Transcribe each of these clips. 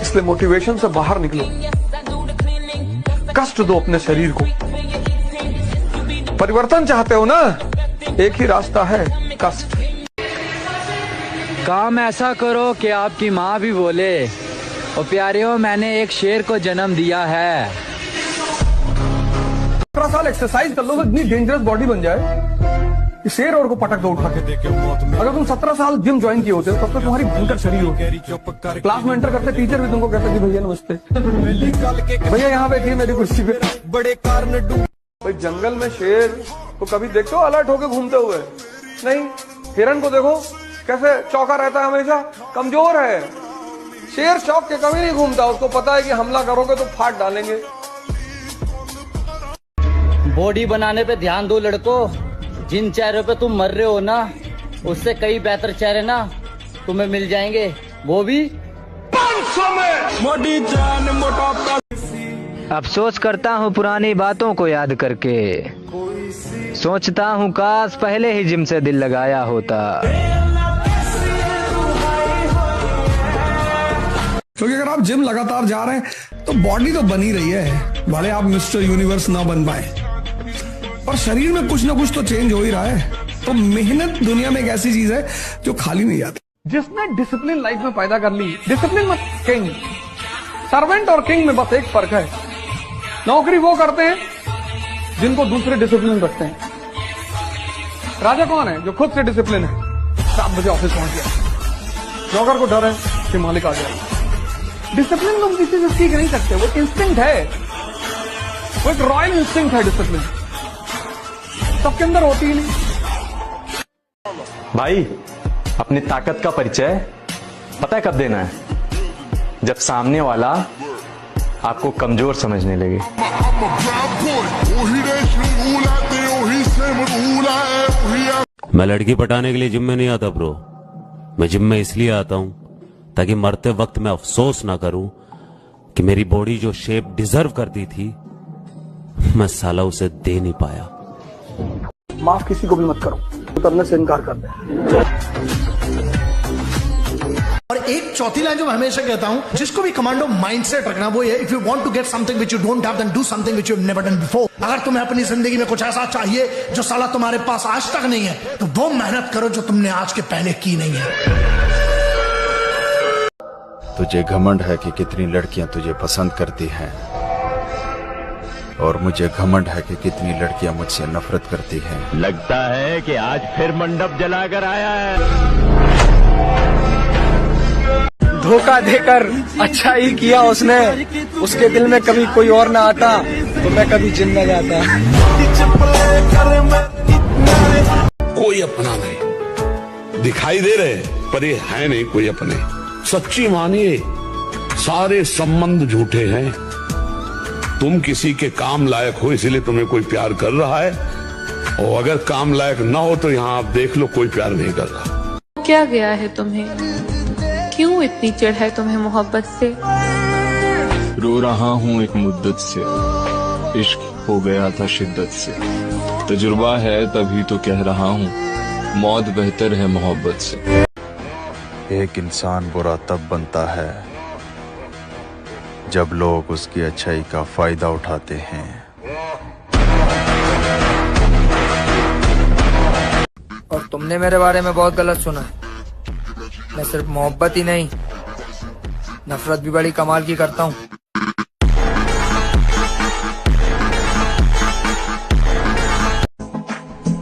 इसलिए मोटिवेशन से बाहर निकलो, कष्ट दो अपने शरीर को। परिवर्तन चाहते हो ना, एक ही रास्ता है, कष्ट। काम ऐसा करो कि आपकी माँ भी बोले, और प्यारियों मैंने एक शेर को जन्म दिया है। 17 साल एक्सरसाइज कर लो तो इतनी डेंजरस बॉडी बन जाए कि शेर और को पटक दो उठा के। अगर तुम 17 साल जिम ज्वाइन किए होते तब तक तुम्हारी भयंकर शरीर होती। क्लास में एंटर करते टीचर भी तुमको कहते कि भैया नमस्ते, भैया यहाँ बैठिए मेरी कुर्सी पे। बड़े कारण भाई जंगल में शेर तो कभी देखते हो अलर्ट होके घूमते हुए? नहीं। हिरन को देखो कैसे चौका रहता है, हमेशा कमजोर है। शेर चौक के कभी नहीं घूमता, उसको पता है कि हमला करोगे तो फाड़ डालेंगे। बॉडी बनाने पे ध्यान दो लड़कों, जिन चेहरों पे तुम मर रहे हो ना, उससे कई बेहतर चेहरे ना तुम्हें मिल जाएंगे, वो भी 500 में। मोटी जान मोटा। अफसोस करता हूँ पुरानी बातों को याद करके, सोचता हूँ काश पहले ही जिम से दिल लगाया होता। क्योंकि अगर आप जिम लगातार जा रहे हैं तो बॉडी तो बनी रही है, भले आप मिस्टर यूनिवर्स ना बन पाए, पर शरीर में कुछ ना कुछ तो चेंज हो ही रहा है। तो मेहनत दुनिया में एक ऐसी चीज है जो खाली नहीं जाती। जिसने डिसिप्लिन लाइफ में पैदा कर ली, डिसिप्लिन मत किंग, सर्वेंट और किंग में बस एक फर्क है, नौकरी वो करते हैं जिनको दूसरे डिसिप्लिन रखते हैं। राजा कौन है? जो खुद से डिसिप्लिन है, 7 बजे ऑफिस पहुंच गया। नौकर को डर है कि मालिक आ जाए। डिसिप्लिन तुम किसी से सीख नहीं सकते, वो इंस्टिंक्ट है, वो एक रॉयल इंस्टिंक्ट है डिसिप्लिन, सबके अंदर होती ही नहीं। भाई अपनी ताकत का परिचय पता है कब देना है? जब सामने वाला आपको कमजोर समझने लगे। मैं लड़की पटाने के लिए जिम में नहीं आता ब्रो, मैं जिम में इसलिए आता हूं ताकि मरते वक्त मैं अफसोस ना करूं कि मेरी बॉडी जो शेप डिजर्व करती थी मैं साला उसे दे नहीं पाया। माफ किसी को भी मत करो, उतरने से इनकार कर दे। और एक चौथी लाइन जो मैं हमेशा कहता हूं, जिसको भी कमांडो माइंडसेट रखना वो है, if you want to get something which you don't have then do something which you have never done before. अगर तुम्हें अपनी जिंदगी में कुछ ऐसा चाहिए जो साला तुम्हारे पास आज तक नहीं है, तो वो मेहनत करो जो तुमने आज के पहले की नहीं है। तुझे घमंड है कि कितनी लड़कियां तुझे पसंद करती हैं, और मुझे घमंड है कि कितनी लड़कियां मुझसे नफरत करती हैं। लगता है कि आज फिर मंडप जलाकर आया है। धोखा देकर अच्छा ही किया उसने, उसके दिल में कभी कोई और ना आता तो मैं कभी जिम न जाता। कोई अपना नहीं दिखाई दे रहे, पर ये है नहीं कोई अपने। सच्ची मानिए, सारे संबंध झूठे हैं। तुम किसी के काम लायक हो इसलिए तुम्हें कोई प्यार कर रहा है, और अगर काम लायक ना हो तो यहाँ आप देख लो कोई प्यार नहीं कर रहा। क्या गया है तुम्हें? क्यों इतनी चिढ़ है तुम्हें मोहब्बत से? रो रहा हूँ एक मुद्दत से, इश्क हो गया था शिद्दत से। तजुर्बा है तभी तो कह रहा हूँ, मौत बेहतर है मोहब्बत से। एक इंसान बुरा तब बनता है जब लोग उसकी अच्छाई का फायदा उठाते हैं। और तुमने मेरे बारे में बहुत गलत सुना है। मैं सिर्फ मोहब्बत ही नहीं, नफरत भी बड़ी कमाल की करता हूँ।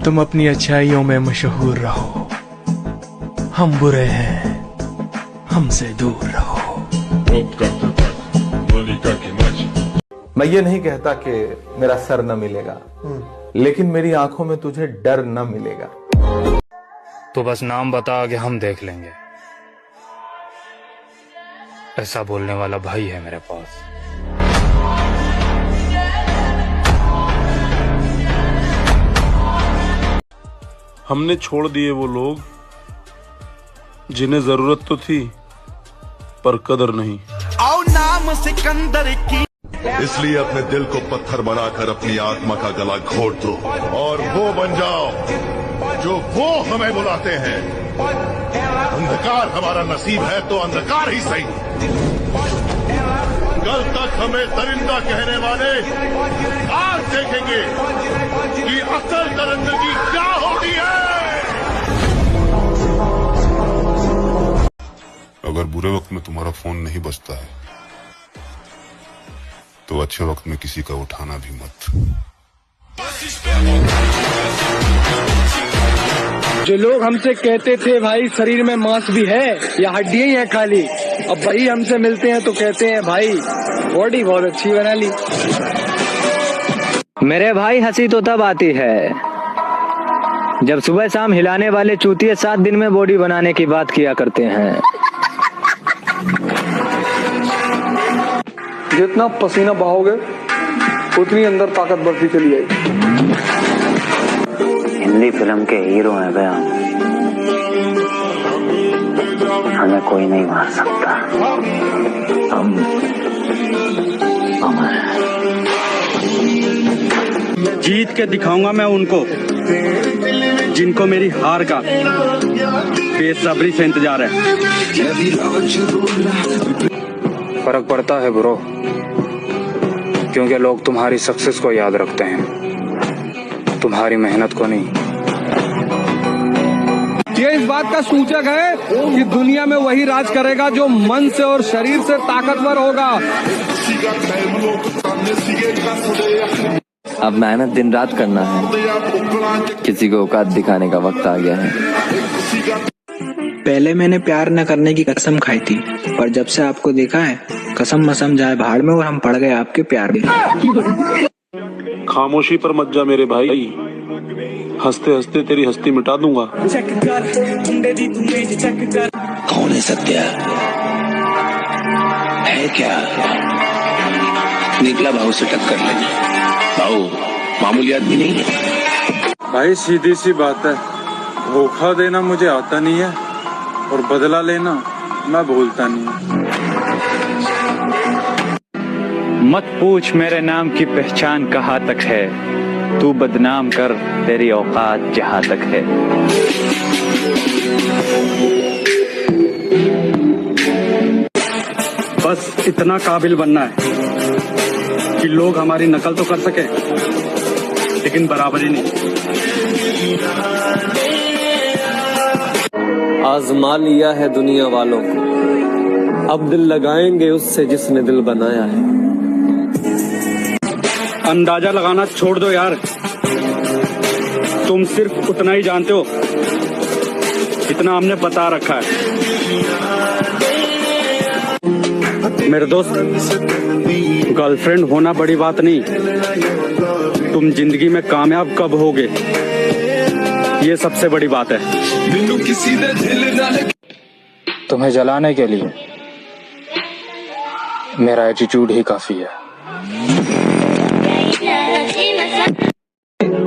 तुम अपनी अच्छाइयों में मशहूर रहो, हम बुरे हैं, हमसे दूर रहो। मैं ये नहीं कहता कि मेरा सर न मिलेगा, लेकिन मेरी आंखों में तुझे डर न मिलेगा। तो बस नाम बता के हम देख लेंगे, ऐसा बोलने वाला भाई है मेरे पास। हमने छोड़ दिए वो लोग जिन्हें जरूरत तो थी पर कदर नहीं। आओ नाम सिकंदर की, इसलिए अपने दिल को पत्थर बनाकर अपनी आत्मा का गला घोट दो और वो बन जाओ जो वो हमें बुलाते हैं। अंधकार हमारा नसीब है तो अंधकार ही सही। कल तक हमें दरिंदा कहने वाले आज देखेंगे कि असल दरिंदगी क्या होती है। अगर बुरे वक्त में तुम्हारा फोन नहीं बजता है तो अच्छे वक्त में किसी का उठाना भी मत। जो लोग हमसे कहते थे भाई शरीर में मांस भी है या हड्डियां ही है खाली, अब भाई हमसे मिलते हैं तो कहते हैं भाई बॉडी बहुत अच्छी बना ली। मेरे भाई हंसी तो तब आती है जब सुबह शाम हिलाने वाले चूतिए 7 दिन में बॉडी बनाने की बात किया करते हैं। जितना पसीना बहाओगे उतनी अंदर ताकत बढ़ती चली जाएगी। हिंदी फिल्म के हीरो हैं भैया, हमें कोई नहीं मार सकता, हम अमर हैं। जीत के दिखाऊंगा मैं उनको जिनको मेरी हार का बेसब्री से इंतजार है। फर्क पड़ता है ब्रो, क्योंकि लोग तुम्हारी सक्सेस को याद रखते हैं, तुम्हारी मेहनत को नहीं। ये इस बात का सूचक है कि दुनिया में वही राज करेगा जो मन से और शरीर से ताकतवर होगा। अब मेहनत दिन रात करना है, किसी को औकात दिखाने का वक्त आ गया है। पहले मैंने प्यार न करने की कसम खाई थी, पर जब से आपको देखा है कसम मसम जाए भाड़ में और हम पड़ गए आपके प्यार में। खामोशी पर मत जा मेरे भाई, हंसते हंसते तेरी हस्ती मिटा दूंगा। कौन है सत्या? है क्या? निकला भाव से टक्कर लेने। भाव मामूली आदमी नहीं है भाई, सीधी सी बात है, धोखा देना मुझे आता नहीं है और बदला लेना मैं भूलता नहीं। मत पूछ मेरे नाम की पहचान कहाँ तक है, तू बदनाम कर तेरी औकात जहाँ तक है। बस इतना काबिल बनना है कि लोग हमारी नकल तो कर सके लेकिन बराबरी नहीं। आजमा लिया है दुनिया वालों को, अब दिल लगाएंगे उससे जिसने दिल बनाया है। अंदाजा लगाना छोड़ दो यार, तुम सिर्फ उतना ही जानते हो जितना हमने बता रखा है। मेरे दोस्त, गर्लफ्रेंड होना बड़ी बात नहीं, तुम जिंदगी में कामयाब कब होगे ये सबसे बड़ी बात है। तुम्हें जलाने के लिए मेरा एटीट्यूड ही काफी है।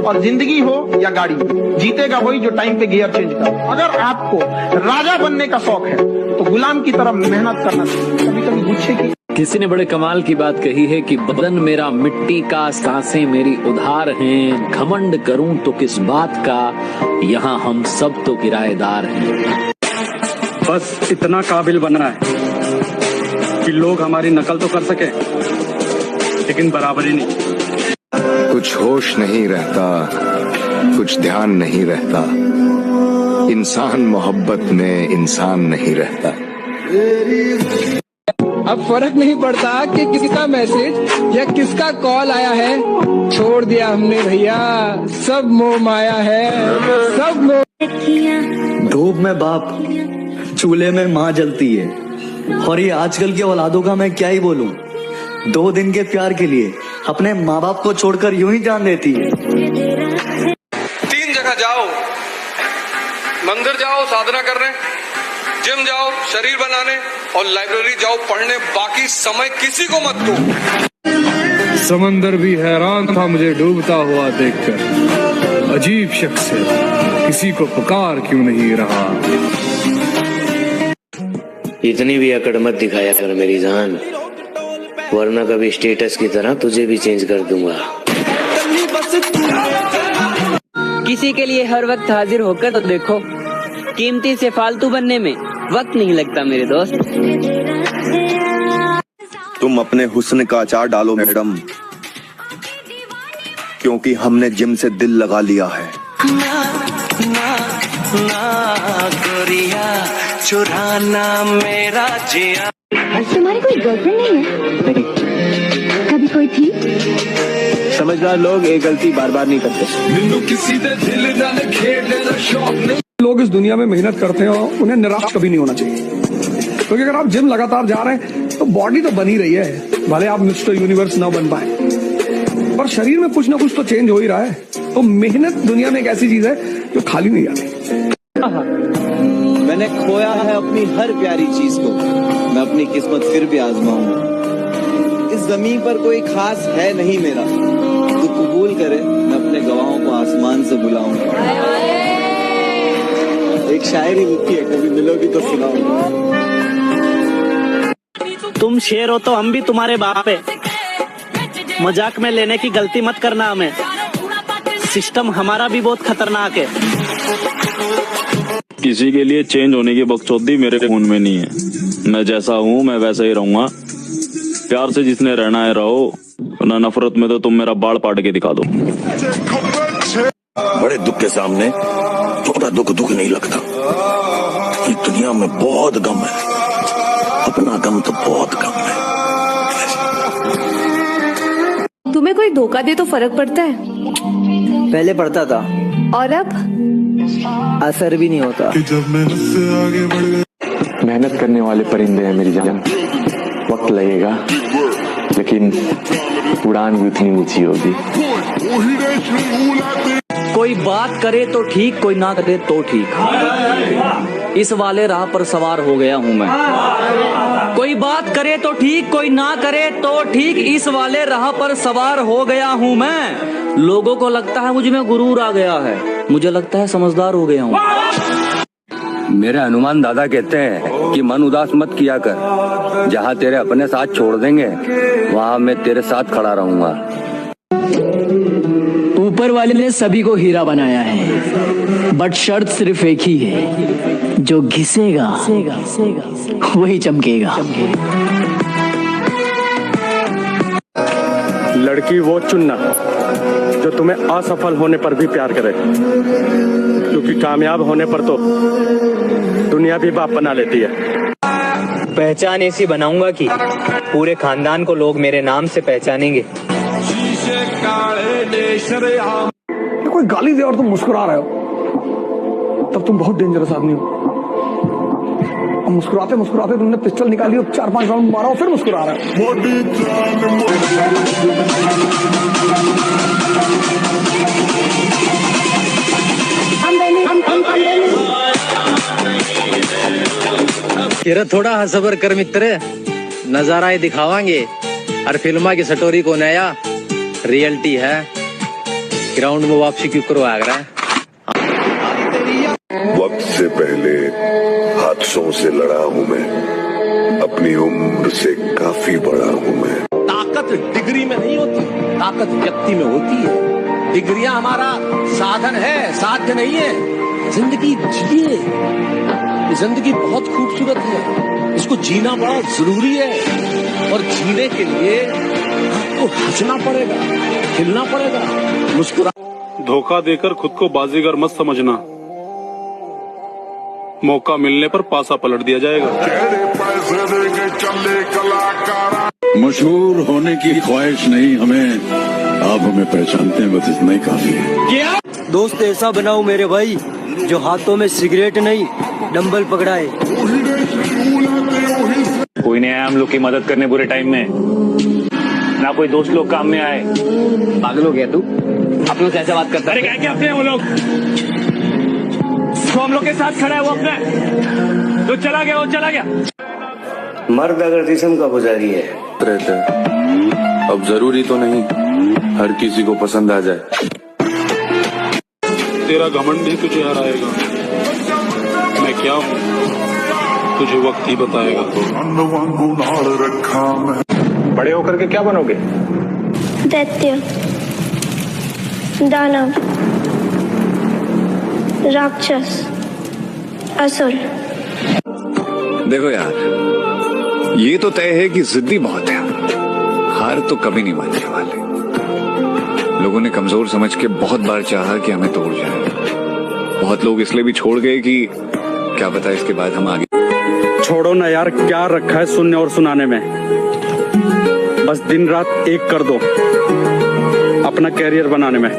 और जिंदगी हो या गाड़ी, जीतेगा वही जो टाइम पे गियर चेंज कर। अगर आपको राजा बनने का शौक है तो गुलाम की तरह मेहनत करना चाहिए। कभी कभी गुच्छे की किसी ने बड़े कमाल की बात कही है कि बदन मेरा मिट्टी का, सांसें मेरी उधार हैं, घमंड करूं तो किस बात का, यहाँ हम सब तो किराएदार हैं। बस इतना काबिल बनना है कि लोग हमारी नकल तो कर सके लेकिन बराबरी नहीं। कुछ होश नहीं रहता, कुछ ध्यान नहीं रहता, इंसान मोहब्बत में इंसान नहीं रहता। अब फर्क नहीं पड़ता कि किसका मैसेज या किसका कॉल आया है, छोड़ दिया हमने भैया, सब मोह माया है, सब मोह। धूप में बाप, चूल्हे में माँ जलती है, और ये आजकल के औलादों का मैं क्या ही बोलूं। 2 दिन के प्यार के लिए अपने माँ बाप को छोड़कर यूं ही जान देती है। 3 जगह जाओ, मंदिर जाओ साधना करने, जिम जाओ शरीर बनाने, और लाइब्रेरी जाओ पढ़ने, बाकी समय किसी को मत दो। समंदर भी हैरान था मुझे डूबता हुआ देखकर, अजीब शख्स है, किसी को पुकार क्यों नहीं रहा। इतनी भी अकड़ मत दिखाया कर मेरी जान, वरना कभी स्टेटस की तरह तुझे भी चेंज कर दूंगा। किसी के लिए हर वक्त हाजिर होकर तो देखो, कीमती से फालतू बनने में वक्त नहीं लगता मेरे दोस्त। तुम अपने हुस्न का अचार डालो मैडम, क्योंकि हमने जिम से दिल लगा लिया है। गोरिया चुराना मेरा जिया। तुम्हारी कोई गर्लफ्रेंड नहीं है? कभी कोई थी? समझदार लोग ये गलती बार बार नहीं करते। लोग इस दुनिया में मेहनत करते हैं और उन्हें निराश कभी नहीं होना चाहिए, क्योंकि अगर आप जिम लगातार जा रहे हैं तो बॉडी तो बनी रही है, भले आप मिस्टर यूनिवर्स ना बन पाए, पर शरीर में कुछ ना कुछ तो चेंज हो ही रहा है। तो मेहनत दुनिया में एक ऐसी चीज है जो खाली नहीं आती। मैंने खोया है अपनी हर प्यारी चीज को, मैं अपनी किस्मत फिर भी आजमाऊंगा। इस जमीन पर कोई खास है नहीं मेरा, तो कबूल करे मैं अपने गवाहों को आसमान से बुलाऊंगा। एक शायरी लिखी है, कभी मिलोगी तो सुनाऊंगा। तुम शेर हो तो हम भी तुम्हारे बाप है, मजाक में लेने की गलती मत करना हमें, सिस्टम हमारा भी बहुत खतरनाक है। किसी के लिए चेंज होने की बकचोदी मेरे खून में नहीं है, मैं जैसा हूँ मैं वैसा ही रहूंगा। प्यार से जिसने रहना है रहो, ना नफरत में तो तुम मेरा बाल पाट के दिखा दो। बड़े दुख के सामने छोटा दुख दुख नहीं लगता। इस दुनिया में बहुत गम है, अपना गम तो बहुत कम है। तुम्हें कोई धोखा दे तो फर्क पड़ता है? पहले पड़ता था, और अब असर भी नहीं होता। मेहनत करने वाले परिंदे हैं मेरी जान, वक्त लगेगा लेकिन उड़ान भी उतनी ऊंची होगी। कोई बात करे तो ठीक, कोई ना करे तो ठीक, इस वाले राह पर सवार हो गया हूँ मैं। कोई बात करे तो ठीक, कोई ना करे तो ठीक, इस वाले राह पर सवार हो गया हूँ मैं। लोगों को लगता है मुझ में गुरूर आ गया है, मुझे लगता है समझदार हो गया हूँ। मेरे हनुमान दादा कहते हैं कि मन उदास मत किया कर, जहाँ तेरे अपने साथ छोड़ देंगे वहाँ मैं तेरे साथ खड़ा रहूंगा। ऊपर वाले ने सभी को हीरा बनाया है, बट शर्त सिर्फ एक ही है, जो घिसेगा वही चमकेगा। लड़की वो चुनना जो तुम्हें असफल होने पर भी प्यार करे, क्योंकि कामयाब होने पर तो दुनिया भी बाप बना लेती है। पहचान ऐसी बनाऊंगा कि पूरे खानदान को लोग मेरे नाम से पहचानेंगे। कोई गाली दे और तुम मुस्कुरा रहे हो, तब तुम बहुत डेंजरस आदमी हो। और मुस्कुराते मुस्कुराते तुमने पिस्टल निकाली और 4-5 राउंड मारा और फिर मुस्कुरा रहे हो। थोड़ा सबर कर मित्र, नजारा ही दिखावांगे और फिल्मा की स्टोरी को नया रियलिटी है। ग्राउंड में वापसी क्यों करवा रहा है? वक्त से पहले हादसों से लड़ा हूँ मैं, अपनी उम्र से काफी बड़ा हूँ मैं। ताकत डिग्री में नहीं होती, ताकत व्यक्ति में होती है। डिग्रियां हमारा साधन है, साध्य नहीं है। जिंदगी जिए, जिंदगी बहुत खूबसूरत है, इसको जीना बड़ा जरूरी है। और जीने के लिए आपको हंसना पड़ेगा, खिलना पड़ेगा, मुस्कुरा। धोखा देकर खुद को बाजीगर मत समझना, मौका मिलने पर पासा पलट दिया जाएगा। मशहूर होने की ख्वाहिश नहीं हमें, आप हमें पहचानते हैं, बस इतना ही काफी है। क्या दोस्त ऐसा बनाओ मेरे भाई, जो हाथों में सिगरेट नहीं डंबल पकड़ाए। कोई नहीं आया हम लोग की मदद करने बुरे टाइम में, ना कोई दोस्त लोग काम में आए। पागल हो गया तू? आप लोग कैसे बात करते हैं? अरे क्या अपने वो लोग तो हम लोग के साथ खड़ा है, वो अपने जो चला गया वो चला गया। मर्द अगर जिस्म का पुजारी है रहता है, अब जरूरी तो नहीं हर किसी को पसंद आ जाए। तेरा घमंड ही तुझे हराएगा, मैं क्या हूँ तुझे वक्त ही बताएगा। बड़े होकर के क्या बनोगे? दैत्य, दानव, राक्षस, असुर। देखो यार, ये तो तय है कि जिद्दी बहुत है, हार तो कभी नहीं मानने वाले। लोगों ने कमजोर समझ के बहुत बार चाहा कि हमें तोड़ जाए। बहुत लोग इसलिए भी छोड़ गए कि क्या पता इसके बाद हम आगे। छोड़ो ना यार, क्या रखा है सुनने और सुनाने में। बस दिन रात एक कर दो अपना कैरियर बनाने में।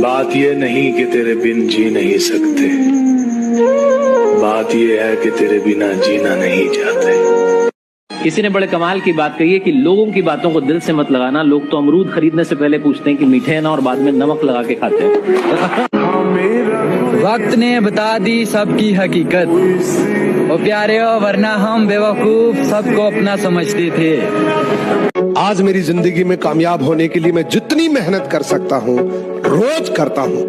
बात ये नहीं कि तेरे बिन जी नहीं सकते, बात ये है कि तेरे बिना जीना नहीं चाहते। किसी ने बड़े कमाल की बात कही है कि लोगों की बातों को दिल से मत लगाना। लोग तो अमरूद खरीदने से पहले पूछते हैं कि मीठे हैं ना, और बाद में नमक लगा के खाते हैं। वक्त ने बता दी सबकी हकीकत, ओ प्यारे हो वरना हम बेवकूफ सबको अपना समझते थे। आज मेरी जिंदगी में कामयाब होने के लिए मैं जितनी मेहनत कर सकता हूँ रोज करता हूँ।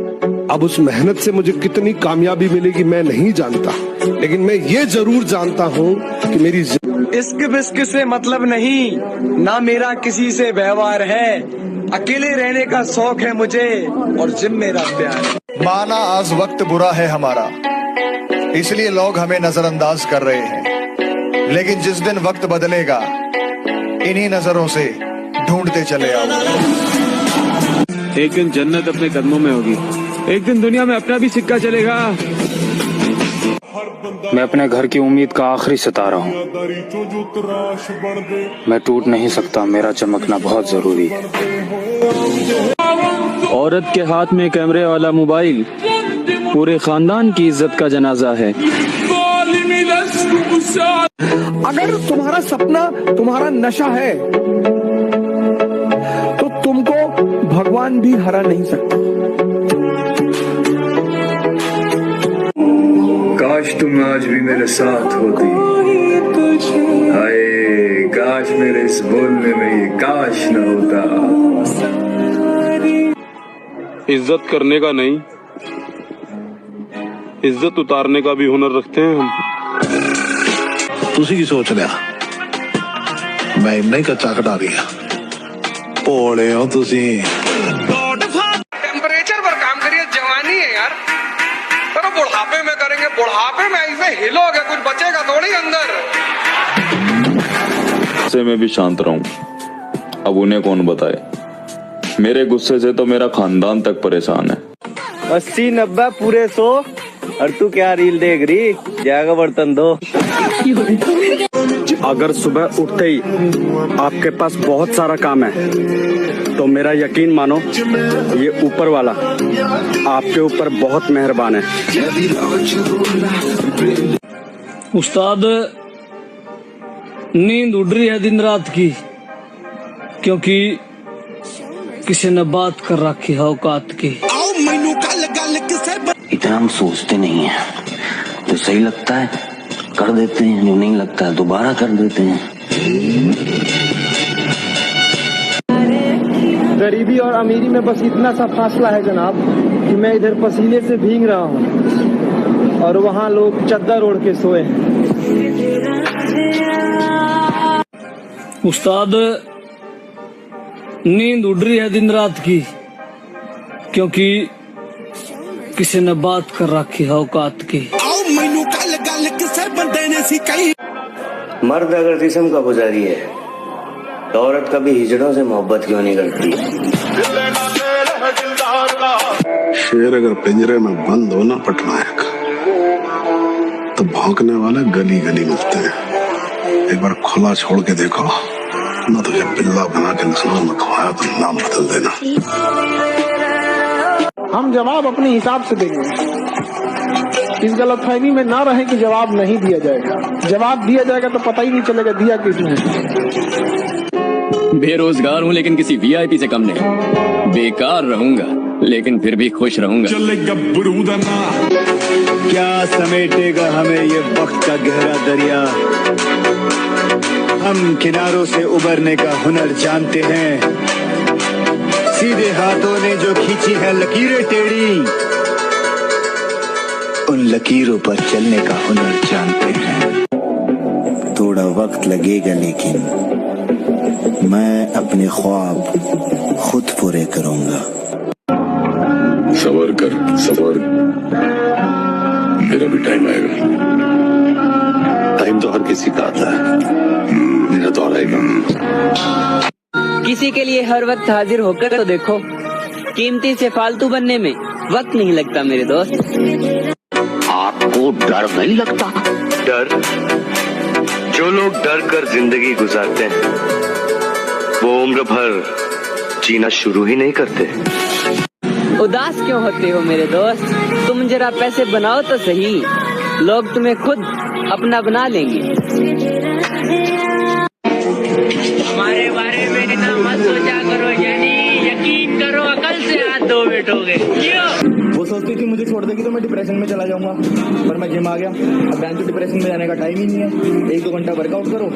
अब उस मेहनत से मुझे कितनी कामयाबी मिलेगी मैं नहीं जानता, लेकिन मैं ये जरूर जानता हूँ कि मेरी इश्क बिस्क से मतलब नहीं, ना मेरा किसी से व्यवहार है। अकेले रहने का शौक है मुझे और जिम मेरा प्यार है। माना आज वक्त बुरा है हमारा, इसलिए लोग हमें नजरअंदाज कर रहे हैं, लेकिन जिस दिन वक्त बदलेगा इन्हीं नजरों से ढूंढते चले आओ। एक दिन जन्नत अपने कदमों में होगी, एक दिन दुनिया में अपना भी सिक्का चलेगा। मैं अपने घर की उम्मीद का आखिरी सितारा हूँ, मैं टूट नहीं सकता, मेरा चमकना बहुत जरूरी है। औरत के हाथ में कैमरे वाला मोबाइल पूरे खानदान की इज्जत का जनाजा है। अगर तुम्हारा सपना तुम्हारा नशा है तो तुमको भगवान भी हरा नहीं सकता। काश तुम आज भी मेरे साथ होती, हाय काश मेरे इस बोलने में ये काश न होता। इज्जत करने का नहीं, इज्जत उतारने का भी हुनर रखते हैं हम। तुसी की सोच लिया मैं नहीं कच्चा कटा दिया पोड़े हो तुसी। टेम्परेचर पर काम करिए, जवानी है यार। पर बुढ़ापे में करेंगे, बुढ़ापे में ऐसे हिलोगे कुछ बचेगा थोड़ी अंदर। से मैं भी शांत रहूं, अब उन्हें कौन बताए। मेरे गुस्से से तो मेरा खानदान तक परेशान है। 80-90 पूरे 100, और तू क्या रील देख रही, जाएगा बर्तन दो। अगर सुबह उठते ही आपके पास बहुत सारा काम है तो मेरा यकीन मानो ये ऊपर वाला आपके ऊपर बहुत मेहरबान है। उस्ताद नींद उड़ रही है दिन रात की, क्योंकि किसी ने बात कर रखी है औकात की। इतना हम सोचते नहीं है, जो सही लगता है कर देते हैं, जो नहीं लगता है दोबारा कर देते हैं। गरीबी और अमीरी में बस इतना सा फासला है जनाब कि मैं इधर पसीने से भीग रहा हूँ और वहाँ लोग चद्दर ओढ़ के सोए हैं। उस्ताद नींद उड़ रही है दिन रात की, क्योंकि किसी ने बात कर रखी है औकात की। मर्द अगर जिस्म का पुजारी है तो औरत कभी हिजड़ों से मोहब्बत क्यों नहीं करती। शेर अगर पिंजरे में बंद हो ना पटनायक, तो भौंकने वाले गली गली मिलते हैं। एक बार खुला छोड़ के देखो ना, तुझे पिल्ला बना के निशान में खवाया तो नाम बदल देना। हम जवाब अपने हिसाब से देंगे, इस गलतफहमी में ना रहे कि जवाब नहीं दिया जाएगा। जवाब दिया जाएगा तो पता ही नहीं चलेगा दिया किसने। बेरोजगार हूँ लेकिन किसी वीआईपी से कम नहीं, बेकार रहूंगा लेकिन फिर भी खुश रहूंगा। क्या समेटेगा हमें ये वक्त का गहरा दरिया, हम किनारों से उबरने का हुनर जानते हैं। सीधे हाथों ने जो खींची है लकीरें टेढ़ी, उन लकीरों पर चलने का हुनर जानते हैं। थोड़ा वक्त लगेगा लेकिन मैं अपने ख्वाब खुद पूरे करूंगा। सबर कर सबर, मेरा भी टाइम आएगा। टाइम तो हर किसी का आता है, मेरा तो आएगा। किसी के लिए हर वक्त हाजिर होकर तो देखो, कीमती से फालतू बनने में वक्त नहीं लगता मेरे दोस्त। आपको डर नहीं लगता? डर? जो लोग डर कर जिंदगी गुजारते हैं वो उम्र भर जीना शुरू ही नहीं करते। उदास क्यों होते हो मेरे दोस्त? तुम जरा पैसे बनाओ तो सही, लोग तुम्हें खुद अपना बना लेंगे। हमारे बारे में इतना मत सोचा करो यानी, यकीन करो अकल से हाथ धो बैठोगे। वो सोचती थी मुझे छोड़ देगी तो मैं डिप्रेशन में चला जाऊंगा, पर मैं जिम आ गया। अब बैंक तो डिप्रेशन में जाने का टाइम ही नहीं है। 1-2 घंटा वर्कआउट करो,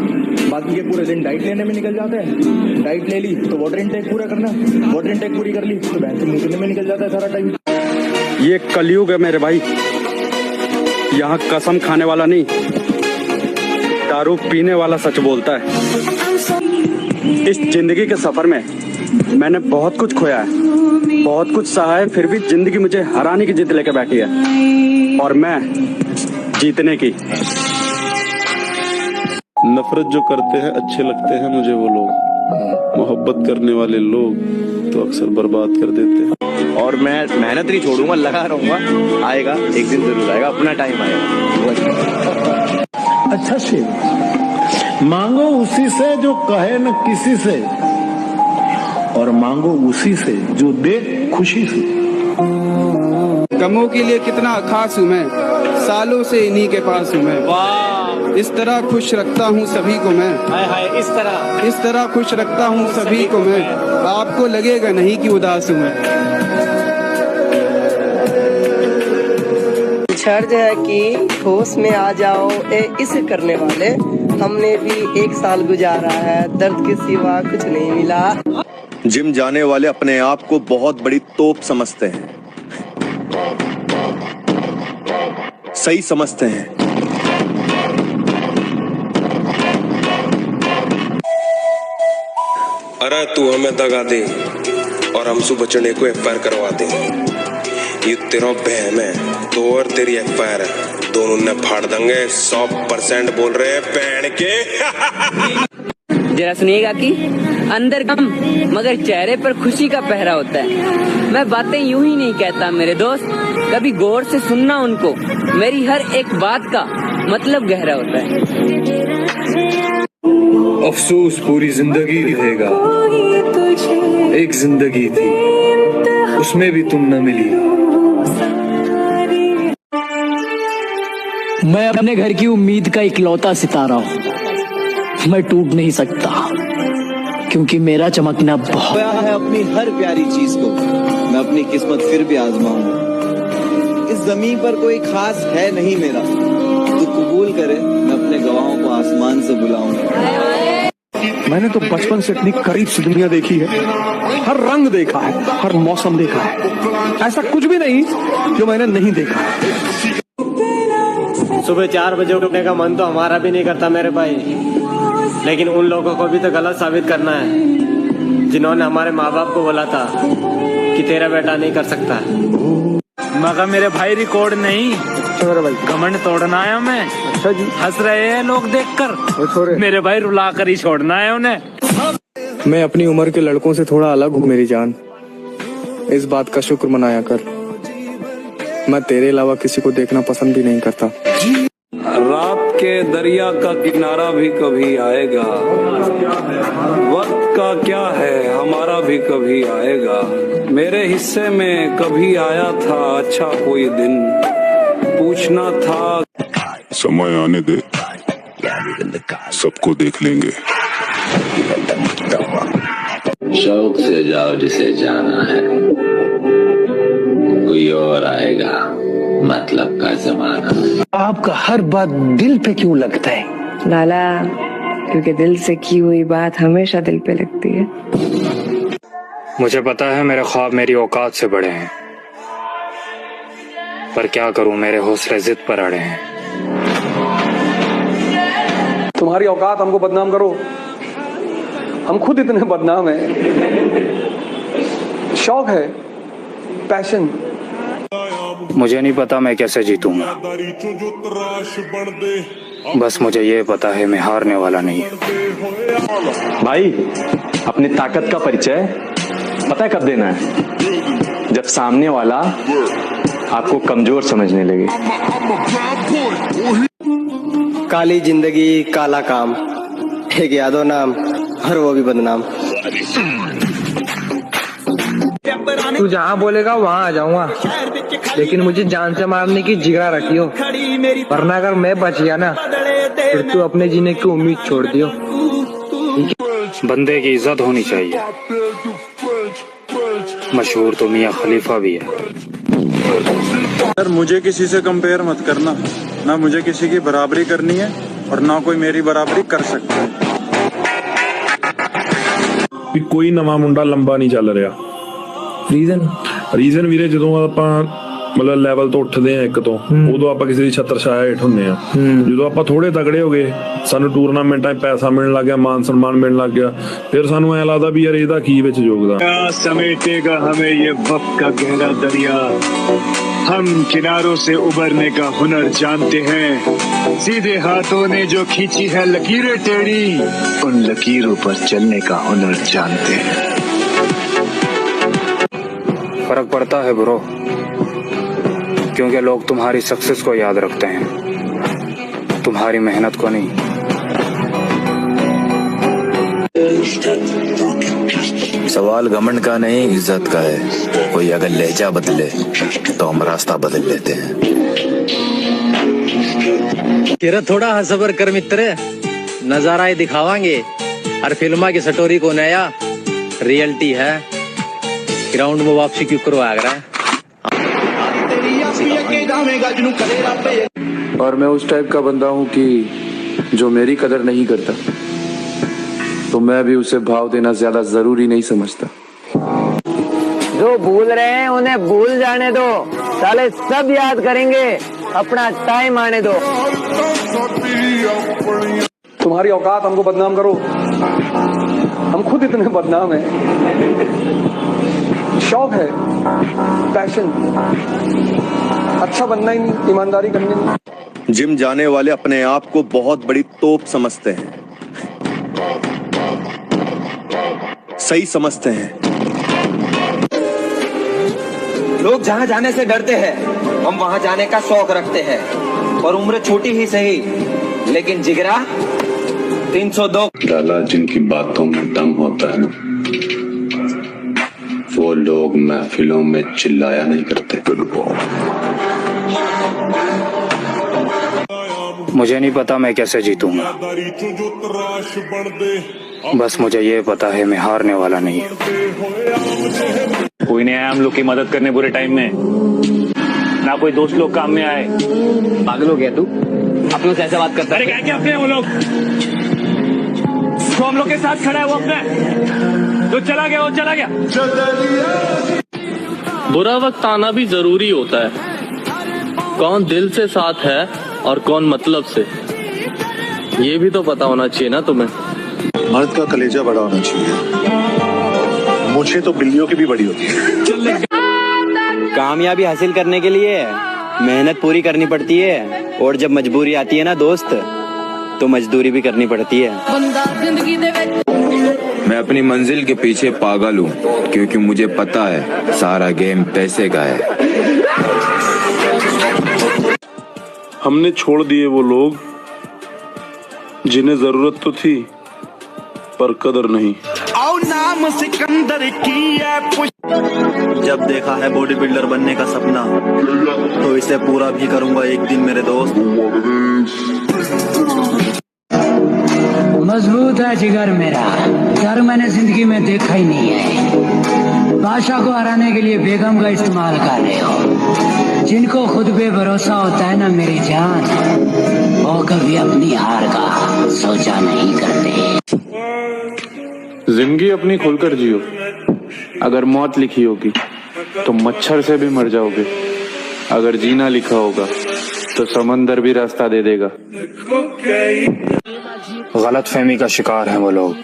बाकी के पूरे दिन डाइट लेने में निकल जाते हैं। डाइट ले ली तो वाटर इनटेक पूरा करना, वाटर इनटेक पूरी कर ली तो बैंक से निकलने में निकल जाता है सारा टाइम। ये कलयुग है मेरे भाई, यहाँ कसम खाने वाला नहीं, दारू पीने वाला सच बोलता है। इस जिंदगी के सफर में मैंने बहुत कुछ खोया है, बहुत कुछ सहा है, फिर भी जिंदगी मुझे हराने की जिद लेके बैठी है और मैं जीतने की। नफरत जो करते हैं अच्छे लगते हैं मुझे वो लोग, मोहब्बत करने वाले लोग तो अक्सर बर्बाद कर देते हैं। और मैं मेहनत नहीं छोड़ूंगा, लगा रहूंगा, आएगा एक दिन जरूर आएगा, अपना टाइम आएगा। अच्छा शिव, मांगो उसी से जो कहे न किसी से, और मांगो उसी से जो दे खुशी से। गमों के लिए कितना खास हूँ मैं, सालों से इन्हीं के पास हूँ मैं। वाह, इस तरह खुश रखता हूँ सभी को मैं। हाय हाय, इस तरह खुश रखता हूँ सभी को मैं, आपको लगेगा नहीं कि उदास हूँ मैं। शर्त है कि होश में आ जाओ इसे करने वाले, हमने भी 1 साल गुजारा है, दर्द के सिवा कुछ नहीं मिला। जिम जाने वाले अपने आप को बहुत बड़ी तोप समझते हैं, सही समझते हैं। अरे तू हमें दगा दे और हमसे बचने को एफआईआर करवा दे। ये तेरा बहन है तो और तेरी एफआईआर है, दोनों ने फाड़ देंगे। 100% बोल रहे हैं बहन के। जरा सुनिएगा कि अंदर गम मगर चेहरे पर खुशी का पहरा होता है। मैं बातें यूं ही नहीं कहता मेरे दोस्त, कभी गौर से सुनना उनको, मेरी हर एक बात का मतलब गहरा होता है। अफसोस पूरी जिंदगी रहेगा, एक जिंदगी थी उसमें भी तुम न मिली। मैं अपने घर की उम्मीद का इकलौता सितारा हूँ, मैं टूट नहीं सकता क्योंकि मेरा चमकना बहुत खोया है अपनी हर प्यारी चीज को, मैं अपनी किस्मत फिर भी आजमाऊं। इस जमीन पर कोई खास है नहीं मेरा, तो कबूल करे मैं अपने गवाहों को आसमान से बुलाऊंगा। मैंने तो बचपन से इतनी करीब से दुनिया देखी है, हर रंग देखा है, हर मौसम देखा है, ऐसा कुछ भी नहीं जो मैंने नहीं देखा है। सुबह 4 बजे उठने का मन तो हमारा भी नहीं करता मेरे भाई, लेकिन उन लोगों को भी तो गलत साबित करना है जिन्होंने हमारे माँ बाप को बोला था कि तेरा बेटा नहीं कर सकता। मगर मेरे भाई रिकॉर्ड नहीं, घमंड तोड़ना है हमें। अच्छा जी, हंस रहे हैं लोग देखकर, मेरे भाई रुला कर ही छोड़ना है उन्हें। मैं अपनी उम्र के लड़कों से थोड़ा अलग हूँ मेरी जान, इस बात का शुक्र मनाया कर। मैं तेरे अलावा किसी को देखना पसंद भी नहीं करता। रात के दरिया का किनारा भी कभी आएगा, वक्त का क्या है हमारा भी कभी आएगा। मेरे हिस्से में कभी आया था अच्छा कोई दिन, पूछना था। समय आने दे, सबको देख लेंगे। शौक से जाओ जिसे जाना है, कोई और आएगा, मतलब का जमाना। आपका हर बात दिल पे क्यों लगता है? लाला, क्योंकि दिल से की हुई बात हमेशा दिल पे लगती है। मुझे पता है मेरे ख्वाब मेरी औकात से बड़े हैं, पर क्या करूं मेरे हौसले जिद पर अड़े हैं। तुम्हारी औकात हमको बदनाम करो, हम खुद इतने बदनाम हैं। शौक है, पैशन। मुझे नहीं पता मैं कैसे जीतूंगा, बस मुझे ये पता है मैं हारने वाला नहीं। भाई अपनी ताकत का परिचय पता है कब देना है? जब सामने वाला आपको कमजोर समझने लगे। काली जिंदगी काला काम, एक यादव नाम और वो भी बदनाम। तू जहाँ बोलेगा वहाँ आ जाऊंगा, लेकिन मुझे जान से मारने की जिगरा रखियो, वरना अगर मैं बच गया ना फिर तू अपने जीने की उम्मीद छोड़ दियो। बंदे की इज्जत होनी चाहिए। मशहूर तो मियाँ खलीफा भी है। सर मुझे किसी से कंपेयर मत करना, ना मुझे किसी की बराबरी करनी है और ना कोई मेरी बराबरी कर सकता है। कोई नवा मुंडा लंबा नहीं चल रहा। ਰੀਜ਼ਨ ਵੀਰੇ ਜਦੋਂ ਆਪਾਂ ਮਤਲਬ ਲੈਵਲ ਤੋਂ ਉੱਠਦੇ ਆ ਇੱਕ ਤੋਂ, ਉਦੋਂ ਆਪਾਂ ਕਿਸੇ ਦੀ ਛੱਤਰ ਛਾਇਆ ਹੇਠ ਹੁੰਦੇ ਆ। ਜਦੋਂ ਆਪਾਂ ਥੋੜੇ ਤਗੜੇ ਹੋ ਗਏ, ਸਾਨੂੰ ਟੂਰਨਾਮੈਂਟਾਂ 'ਚ ਪੈਸਾ ਮਿਲਣ ਲੱਗ ਗਿਆ, ਮਾਨ ਸਨਮਾਨ ਮਿਲਣ ਲੱਗ ਗਿਆ, ਫਿਰ ਸਾਨੂੰ ਐ ਲੱਗਦਾ ਵੀ ਯਾਰ ਇਹਦਾ ਕੀ ਵਿੱਚ ਯੋਗਦਾਨ। समेटेगा हमें ये वक्त का गहरा दरिया, हम किनारों से उबरने का हुनर जानते हैं। सीधे हाथों ने जो खींची है लकीरें टेढ़ी, उन लकीरों पर चलने का हुनर जानते हैं। फर्क पड़ता है ब्रो, क्योंकि लोग तुम्हारी सक्सेस को याद रखते हैं, तुम्हारी मेहनत को नहीं। सवाल घमंड का नहीं, इज्जत का है। कोई अगर लहजा बदले तो हम रास्ता बदल लेते हैं। तेरा थोड़ा हसबर कर मित्र, नजारा ही दिखावांगे हर फिल्मा की स्टोरी को नया रियलिटी है। ग्राउंड में वापसी क्यों करवा रहा है? और मैं उस टाइप का बंदा हूँ कि जो मेरी कदर नहीं करता तो मैं भी उसे भाव देना ज्यादा जरूरी नहीं समझता। जो भूल रहे हैं उन्हें भूल जाने दो, साले सब याद करेंगे, अपना टाइम आने दो। तुम्हारी औकात हमको बदनाम करो, हम खुद इतने बदनाम हैं। शौक है, पैशन, अच्छा बनना ही नहीं, ईमानदारी करनी नहीं। जिम जाने वाले अपने आप को बहुत बड़ी तोप समझते हैं, सही समझते हैं। लोग जहाँ जाने से डरते हैं, हम वहाँ जाने का शौक रखते हैं। और उम्र छोटी ही सही, लेकिन जिगरा 302। लाला, जिनकी बातों में दम होता है ना, वो लोग महफिलों में चिल्लाया नहीं करते। मुझे नहीं पता मैं कैसे जीतूंगा, बस मुझे ये पता है मैं हारने वाला नहीं। कोई नहीं आया हम लोग की मदद करने बुरे टाइम में, ना कोई दोस्त लोग काम में आए। पागल हो गया तू? अपनों से ऐसे बात करता है? अरे क्या अपने वो लोग तो हम लोग के साथ खड़ा है, वो अपने जो चला गया वो चला गया। बुरा वक्त आना भी जरूरी होता है। कौन दिल से साथ है और कौन मतलब से, ये भी तो पता होना चाहिए ना तुम्हें। मर्द का कलेजा बड़ा होना चाहिए, मुझे तो बिल्लियों की भी बड़ी होती है। कामयाबी हासिल करने के लिए मेहनत पूरी करनी पड़ती है, और जब मजबूरी आती है ना दोस्त, तो मजदूरी भी करनी पड़ती है। मैं अपनी मंजिल के पीछे पागल हूँ, क्योंकि मुझे पता है सारा गेम पैसे का है। हमने छोड़ दिए वो लोग जिन्हें जरूरत तो थी पर कदर नहीं। आओ नाम सिकंदर की है। जब देखा है बॉडी बिल्डर बनने का सपना, तो इसे पूरा भी करूंगा एक दिन मेरे दोस्त। मजबूत है जिगर मेरा, डर मैंने जिंदगी में देखा ही नहीं है। बादशाह को हराने के लिए बेगम का इस्तेमाल कर रहे हो। जिनको खुद पे भरोसा होता है ना मेरी जान, वो कभी अपनी हार का सोचा नहीं करते। जिंदगी अपनी खुलकर जियो। अगर मौत लिखी होगी तो मच्छर से भी मर जाओगे, अगर जीना लिखा होगा तो समंदर भी रास्ता दे देगा। गलत फहमी का शिकार हैं वो लोग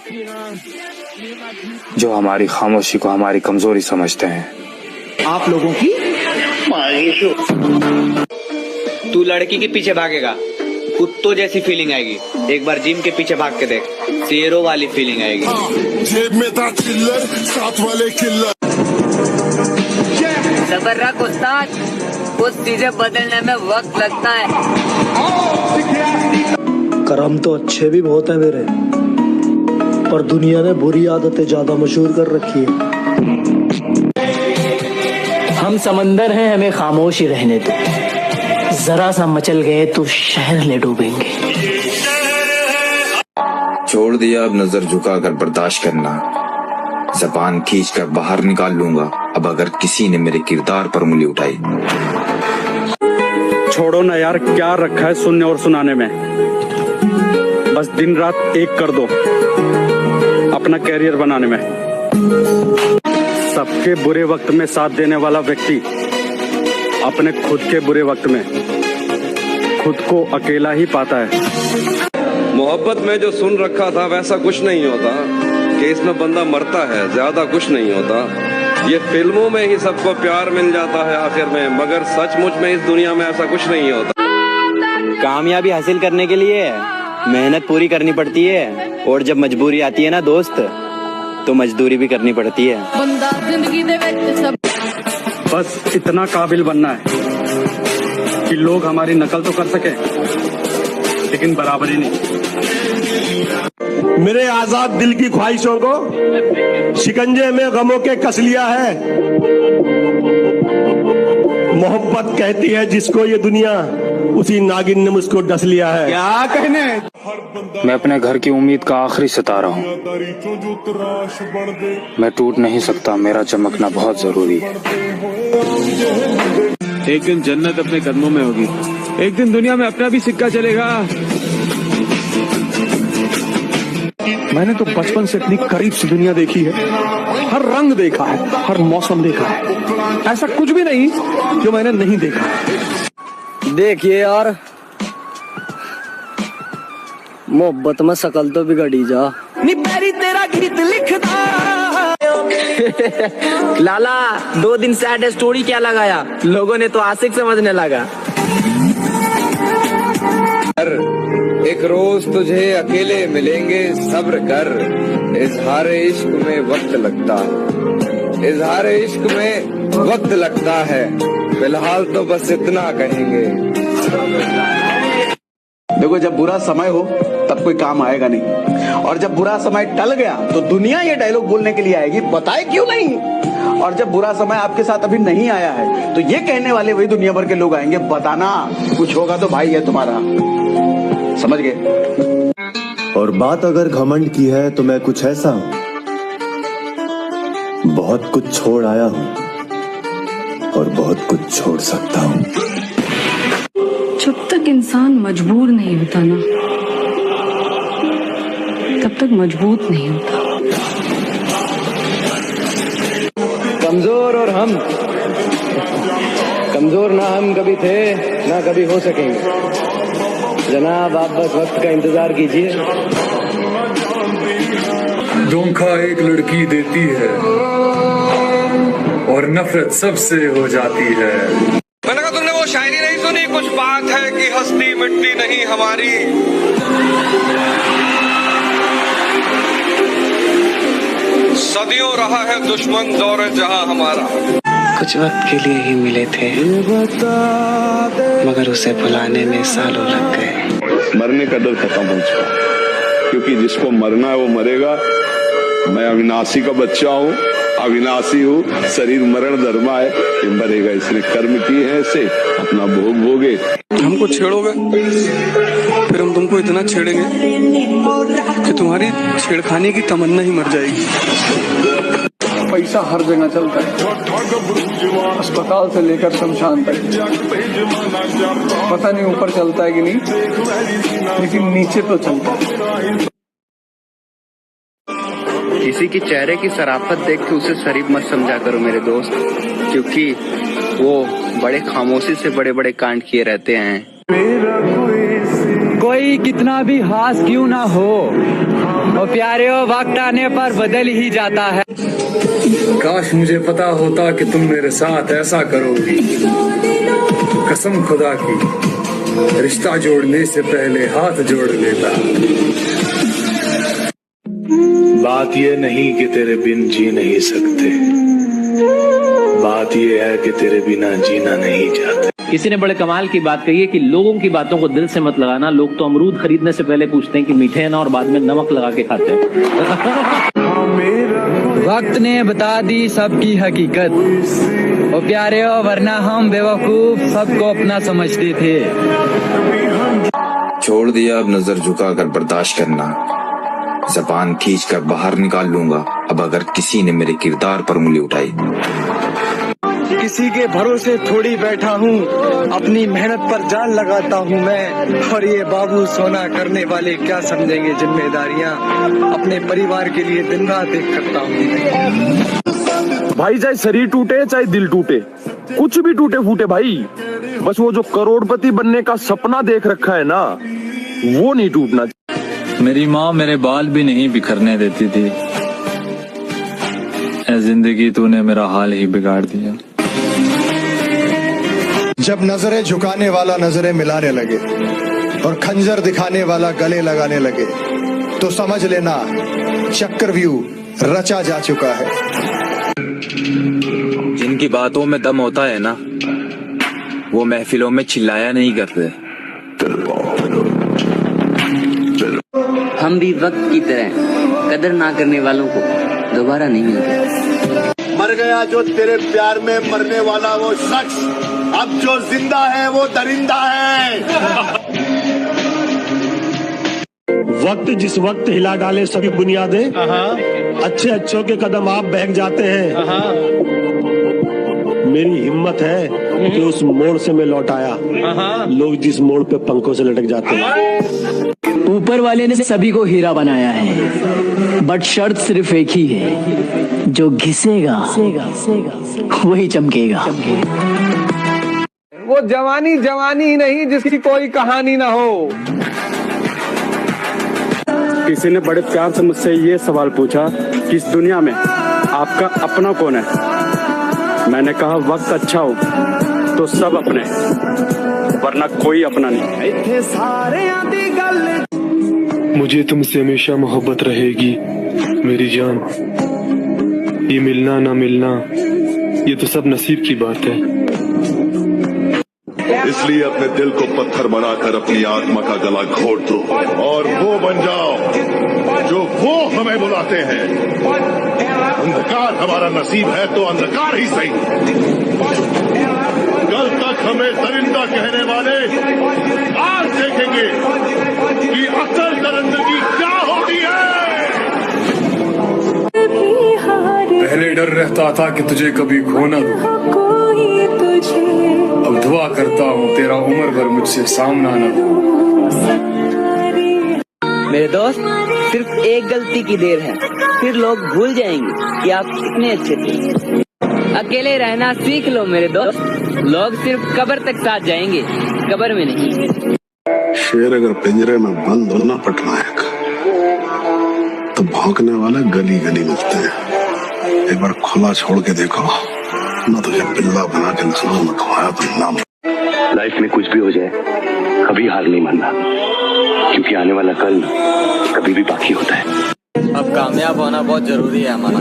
जो हमारी खामोशी को हमारी कमजोरी समझते हैं। आप लोगों की तू लड़की के पीछे भागेगा कुत्तों जैसी फीलिंग आएगी। एक बार जिम के पीछे भाग के देख, शेरों वाली फीलिंग आएगी। जेब में था चिल्लर, साथ वाले किल्लर। सबर रख उस्ताद, कुछ चीजें बदलने में वक्त लगता है। कर्म तो अच्छे भी बहुत है मेरे, पर दुनिया ने बुरी आदतें ज्यादा मशहूर कर रखी है। हम समंदर हैं, हमें खामोश ही रहने दो। जरा सा मचल गए तो शहर ले डूबेंगे। छोड़ दिया अब नजर झुकाकर बर्दाश्त करना, जबान खींच कर बाहर निकाल लूंगा अब अगर किसी ने मेरे किरदार पर उंगली उठाई। छोड़ो ना यार, क्या रखा है सुनने और सुनाने में। बस दिन रात एक कर दो अपना कैरियर बनाने में। सबके बुरे वक्त में साथ देने वाला व्यक्ति अपने खुद के बुरे वक्त में खुद को अकेला ही पाता है। मोहब्बत में जो सुन रखा था वैसा कुछ नहीं होता, कि इसमें बंदा मरता है, ज्यादा कुछ नहीं होता। ये फिल्मों में ही सबको प्यार मिल जाता है आखिर में, मगर सचमुच में इस दुनिया में ऐसा कुछ नहीं होता। कामयाबी हासिल करने के लिए मेहनत पूरी करनी पड़ती है, और जब मजबूरी आती है ना दोस्त, तो मजदूरी भी करनी पड़ती है। बस इतना काबिल बनना है कि लोग हमारी नकल तो कर सके, लेकिन बराबरी नहीं। मेरे आजाद दिल की ख्वाहिशों को शिकंजे में गमों के कस लिया है। मोहब्बत कहती है जिसको ये दुनिया, उसी नागिन ने मुझको डस लिया है। क्या कहने? मैं अपने घर की उम्मीद का आखिरी सितारा हूँ। मैं टूट नहीं सकता, मेरा चमकना बहुत जरूरी है। एक दिन जन्नत अपने कदमों में होगी, एक दिन दुनिया में अपना भी सिक्का चलेगा। मैंने तो बचपन से इतनी करीब से दुनिया देखी है, हर रंग देखा है, हर मौसम देखा है, ऐसा कुछ भी नहीं जो मैंने नहीं देखा। देखिए यार, मोहब्बत में शकल तो बिगड़ी जा। नी पैरी तेरा गीत लिखदा लाला 2 दिन सैड स्टोरी क्या लगाया, लोगों ने तो आशिक समझने लगा। एक रोज तुझे अकेले मिलेंगे, सब्र कर, इजहार इश्क में वक्त लगता है, इजहार इश्क में वक्त लगता है, फिलहाल तो बस इतना कहेंगे। देखो, जब बुरा समय हो तब कोई काम आएगा नहीं, और जब बुरा समय टल गया तो दुनिया ये डायलॉग बोलने के लिए आएगी, बताए क्यों नहीं। और जब बुरा समय आपके साथ अभी नहीं आया है तो ये कहने वाले वही दुनिया भर के लोग आएंगे, बताना कुछ होगा तो भाई है तुम्हारा, समझ गए। और बात अगर घमंड की है तो मैं कुछ ऐसा हूं, बहुत कुछ छोड़ आया हूं और बहुत कुछ छोड़ सकता हूं। जब तक इंसान मजबूर नहीं होता ना, तब तक मजबूत नहीं होता। कमजोर और हम, कमजोर ना हम कभी थे ना कभी हो सकेंगे। जनाब, आप बस वक्त का इंतजार कीजिए। धोखा एक लड़की देती है और नफरत सबसे हो जाती है। मैंने कहा तुमने वो शायरी नहीं सुनी, कुछ बात है कि हस्ती मिटती नहीं हमारी। सदियों रहा है दुश्मन दौर जहां हमारा। कुछ वक्त के लिए ही मिले थे, मगर उसे भुलाने में सालों लग गए। मरने का डर खत्म हो चुका, क्योंकि जिसको मरना है वो मरेगा। मैं अविनाशी का बच्चा हूँ, अविनाशी हूँ, शरीर मरण धर्मा है, ये मरेगा। इसने कर्म किए हैं, ऐसे अपना भोग भोगे। हमको छेड़ोगे फिर हम तुमको इतना छेड़ेंगे कि तुम्हारी छेड़खानी की तमन्ना ही मर जाएगी। पैसा हर जगह चलता है, अस्पताल से लेकर शमशान तक। पता नहीं ऊपर चलता है कि नहीं, लेकिन नीचे तो चलता है। किसी की चेहरे की शराफत देख के उसे शरीफ मत समझा करो मेरे दोस्त, क्योंकि वो बड़े खामोशी से बड़े बड़े कांड किए रहते हैं। कोई कितना भी हास क्यों ना हो, वो प्यारे हो वक्त आने पर बदल ही जाता है। काश मुझे पता होता कि तुम मेरे साथ ऐसा करोगी। कसम खुदा की, रिश्ता जोड़ने से पहले हाथ जोड़ लेता। बात ये नहीं कि तेरे बिन जी नहीं सकते, बात ये है कि तेरे बिना जीना नहीं चाहते। किसी ने बड़े कमाल की बात कही है कि लोगों की बातों को दिल से मत लगाना। लोग तो अमरूद खरीदने से पहले पूछते हैं कि मीठे हैं ना, और बाद में नमक लगा के खाते हैं। वक्त ने बता दी सबकी हकीकत, ओ प्यारे हो, वरना हम बेवकूफ सबको अपना समझते थे। छोड़ दिया अब नजर झुकाकर बर्दाश्त करना, जबान खींच कर बाहर निकाल लूंगा अब अगर किसी ने मेरे किरदार पर उंगली उठाई। किसी के भरोसे थोड़ी बैठा हूँ, अपनी मेहनत पर जान लगाता हूँ मैं। और ये बाबू सोना करने वाले क्या समझेंगे जिम्मेदारियाँ, अपने परिवार के लिए दिन रात एक करता हूँ। भाई चाहे शरीर टूटे चाहे दिल टूटे, कुछ भी टूटे फूटे भाई, बस वो जो करोड़पति बनने का सपना देख रखा है ना, वो नहीं टूटना। मेरी माँ मेरे बाल भी नहीं बिखरने देती थी, ऐ जिंदगी तूने मेरा हाल ही बिगाड़ दिया। जब नजरें झुकाने वाला नजरें मिलाने लगे और खंजर दिखाने वाला गले लगाने लगे, तो समझ लेना चक्रव्यूह रचा जा चुका है। जिनकी बातों में दम होता है ना, वो महफिलों में चिल्लाया नहीं करते। हम भी वक्त की तरह कदर ना करने वालों को दोबारा नहीं मिलते। मर गया जो तेरे प्यार में मरने वाला वो शख्स, अब जो जिंदा है वो दरिंदा है। वक्त जिस वक्त हिला डाले सभी बुनियादें, अच्छे अच्छों के कदम आप बहक जाते हैं। मेरी हिम्मत है कि उस मोड़ से मैं लौट आया, लोग जिस मोड़ पे पंखों से लटक जाते हैं। ऊपर वाले ने सभी को हीरा बनाया है, बट शर्त सिर्फ एक ही है, जो घिसेगा वही चमकेगा। वो जवानी जवानी नहीं जिसकी कोई कहानी ना हो। किसी ने बड़े प्यार से मुझसे ये सवाल पूछा कि इस दुनिया में आपका अपना कौन है। मैंने कहा वक्त अच्छा हो तो सब अपने, वरना कोई अपना नहीं। मुझे तुमसे हमेशा मोहब्बत रहेगी मेरी जान, ये मिलना ना मिलना ये तो सब नसीब की बात है। इसलिए अपने दिल को पत्थर बनाकर अपनी आत्मा का गला घोट दो और वो बन जाओ जो वो हमें बुलाते हैं। अंधकार हमारा नसीब है तो अंधकार ही सही। कल तक हमें दरिंदा कहने वाले आज देखेंगे कि असल दरिंदगी क्या होती है। पहले डर रहता था कि तुझे कभी खो न दूं, अब दुआ करता हूँ तेरा उम्र भर मुझसे सामना न हो। मेरे दोस्त, सिर्फ एक गलती की देर है, फिर लोग भूल जाएंगे कि आप कितने अच्छे थे। अकेले रहना सीख लो मेरे दोस्त, लोग सिर्फ कब्र तक साथ जाएंगे, कब्र में नहीं। शेर अगर पिंजरे में बंद हो ना पटनायक, तो भौंकने वाले गली गली मिलते हैं। एक बार खुला छोड़ के देखो ना, तुझे पिल्ला बना के नस्लों में खवाया तो नाम। लाइफ में कुछ भी हो जाए कभी हार नहीं मानना, क्योंकि आने वाला कल कभी भी बाकी होता है। अब कामयाब होना बहुत जरूरी है हमारा,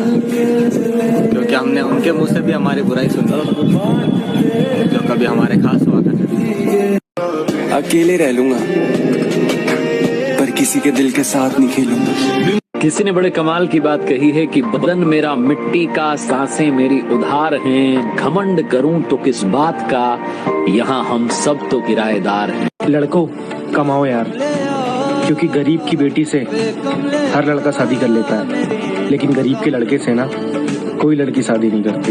क्योंकि हमने उनके मुंह से भी हमारी बुराई सुनी जो कभी हमारे खास हुआ करते। अकेले रह लूंगा पर किसी के दिल के साथ नहीं खेलूंगा। किसी ने बड़े कमाल की बात कही है कि बदन मेरा मिट्टी का, सांसें मेरी उधार हैं, घमंड करूं तो किस बात का, यहाँ हम सब तो किराएदार हैं। लड़कों कमाओ यार, क्योंकि गरीब की बेटी से हर लड़का शादी कर लेता है, लेकिन गरीब के लड़के से ना कोई लड़की शादी नहीं करती।